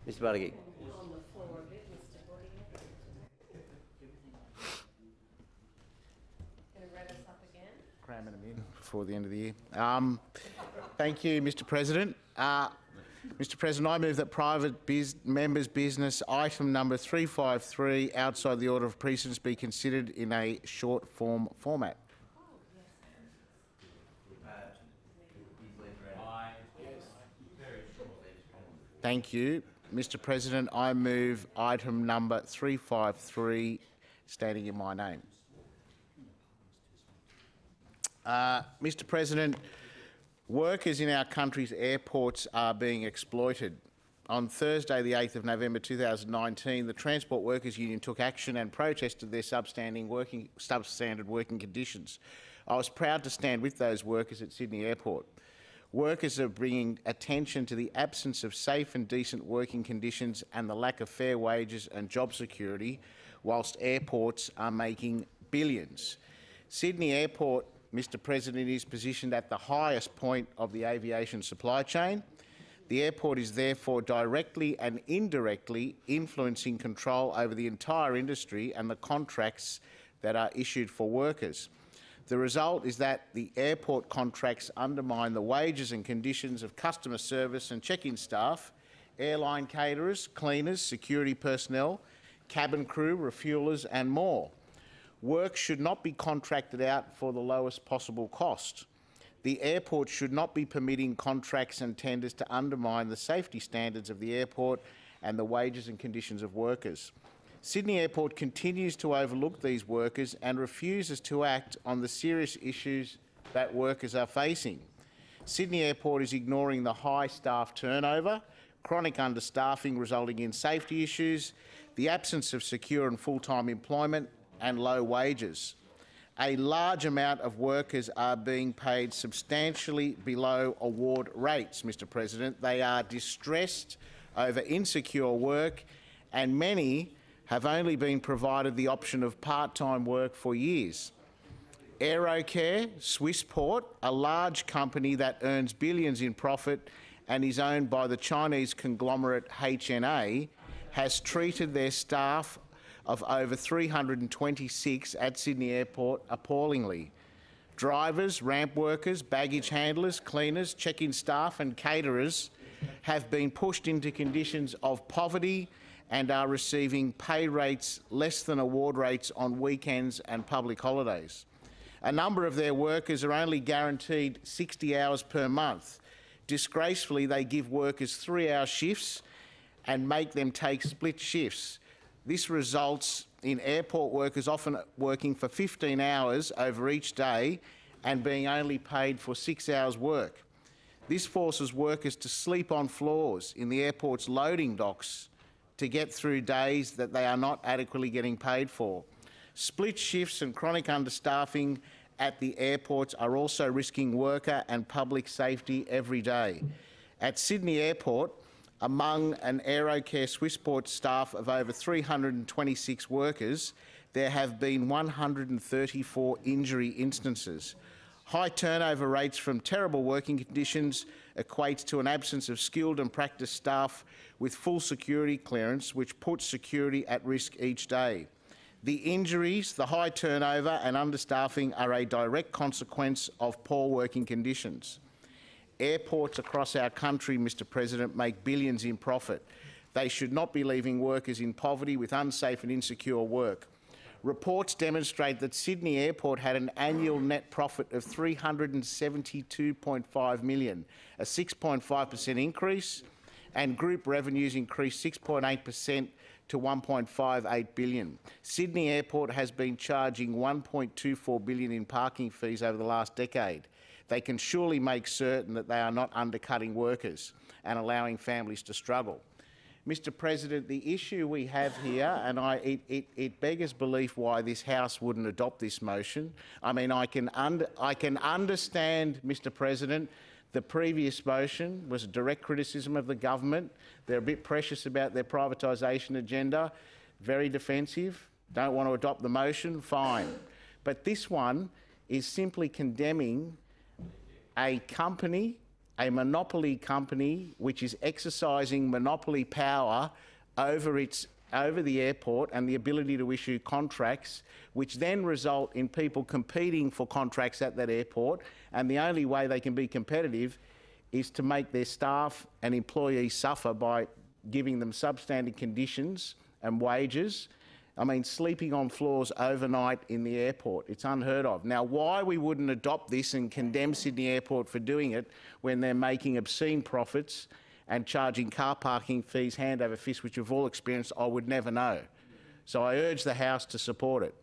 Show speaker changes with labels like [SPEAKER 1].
[SPEAKER 1] Mr Buttigieg.
[SPEAKER 2] On the floor of it, Mr. Buttigieg. Going to read us up again?
[SPEAKER 3] Cramming them in before the end of the year. Thank you, Mr President. Mr President, I move that private members' business item number 353 outside the order of precedence be considered in a short form format. Thank you. Mr President, I move item number 353 standing in my name. Mr President, workers in our country's airports are being exploited. On Thursday, the 8th of November 2019, the Transport Workers Union took action and protested their substandard working conditions. I was proud to stand with those workers at Sydney Airport. Workers are bringing attention to the absence of safe and decent working conditions and the lack of fair wages and job security, whilst airports are making billions. Sydney Airport, Mr President, is positioned at the highest point of the aviation supply chain. The airport is therefore directly and indirectly influencing control over the entire industry and the contracts that are issued for workers. The result is that the airport contracts undermine the wages and conditions of customer service and check-in staff, airline caterers, cleaners, security personnel, cabin crew, refuelers and more. Work should not be contracted out for the lowest possible cost. The airport should not be permitting contracts and tenders to undermine the safety standards of the airport and the wages and conditions of workers. Sydney Airport continues to overlook these workers and refuses to act on the serious issues that workers are facing. Sydney Airport is ignoring the high staff turnover, chronic understaffing resulting in safety issues, the absence of secure and full-time employment and low wages. A large amount of workers are being paid substantially below award rates, Mr President. They are distressed over insecure work and many have only been provided the option of part-time work for years. Aerocare, Swissport, a large company that earns billions in profit and is owned by the Chinese conglomerate HNA, has treated their staff of over 326 at Sydney Airport appallingly. Drivers, ramp workers, baggage handlers, cleaners, check-in staff and caterers have been pushed into conditions of poverty and are receiving pay rates less than award rates on weekends and public holidays. A number of their workers are only guaranteed 60 hours per month. Disgracefully, they give workers 3-hour shifts and make them take split shifts. This results in airport workers often working for 15 hours over each day and being only paid for 6 hours work. This forces workers to sleep on floors in the airport's loading docks to get through days that they are not adequately getting paid for. Split shifts and chronic understaffing at the airports are also risking worker and public safety every day. At Sydney Airport, among an Aerocare Swissport staff of over 326 workers, there have been 134 injury instances. High turnover rates from terrible working conditions equates to an absence of skilled and practiced staff with full security clearance, which puts security at risk each day. The injuries, the high turnover and understaffing are a direct consequence of poor working conditions. Airports across our country, Mr President, make billions in profit. They should not be leaving workers in poverty with unsafe and insecure work. Reports demonstrate that Sydney Airport had an annual net profit of $372.5 million, a 6.5% increase, and group revenues increased 6.8% to $1.58 billion. Sydney Airport has been charging $1.24 billion in parking fees over the last decade. They can surely make certain that they are not undercutting workers and allowing families to struggle. Mr President, the issue we have here, and it beggars belief why this House wouldn't adopt this motion. I mean, I can understand, Mr President, the previous motion was a direct criticism of the government. They're a bit precious about their privatisation agenda, very defensive, don't want to adopt the motion, fine. But this one is simply condemning a company a monopoly company which is exercising monopoly power over the airport and the ability to issue contracts, which then result in people competing for contracts at that airport, and the only way they can be competitive is to make their staff and employees suffer by giving them substandard conditions and wages. I mean, sleeping on floors overnight in the airport. It's unheard of. Now, why we wouldn't adopt this and condemn Sydney Airport for doing it when they're making obscene profits and charging car parking fees hand over fist, which we've all experienced, I would never know. So I urge the House to support it.